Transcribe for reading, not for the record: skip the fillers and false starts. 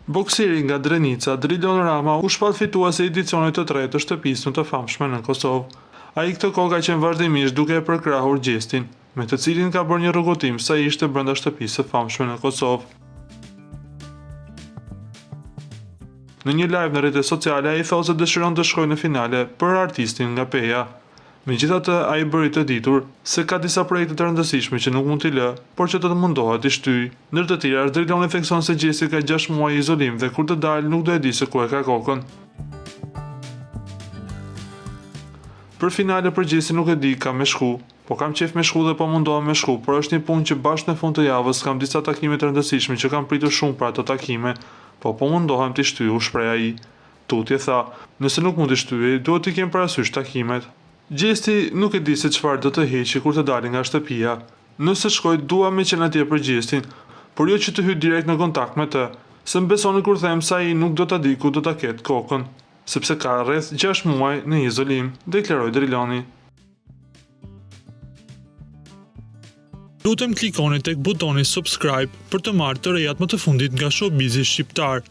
Bokseri nga Drenica, Drilon Rama u shpat fituesi i edicionit të tretë të shtëpisë të famshme në Kosovë. Ai këtë kohë ka qenë vazhdimisht duke e përkrahur gjestin, me të cilin ka bërë një rrogotim sa ishte brenda shtëpisë së famshme në Kosovë. Në një live në rrjetet sociale ai thotë se dëshiron të shkojë në finale për artistin nga Peja. Megjithatë, ai bëri të ditur se ka disa projekte të rëndësishme që nuk mund t'i lë, por që të mundohet t'i shtyjë. Ndër të tjera, Driloni thekson se gjesti ka 6 muaj izolim dhe kur të dalë nuk do e di se ku e ka kokën. Për finale për gjesti nuk e di kam me shku, po kam qef me shku dhe po mundohem me shku, por është një punë që bashkë në fund të javës kam disa takime të rëndësishme që kam pritur shumë për ato takime, po mundohem t'i shtyj, u shpreh ai. Tutje tha, nëse nuk mund t'i shtyj, duhet t'i kem parasysh takimet. Gjesti nuk e di se çfarë do të heqi kur të dalë nga shtëpia. Nëse shkoj, dua me qenë atje për gjestin, por jo që të hyj direkt në kontakt me të, se më besoni kur them se ai nuk do ta di ku do ta ketë kokën, sepse ka rreth 6 muaj në izolim, deklaroi Driloni. Lutem klikoni tek butoni subscribe për të marrë të rejat më të fundit nga showbizi shqiptar.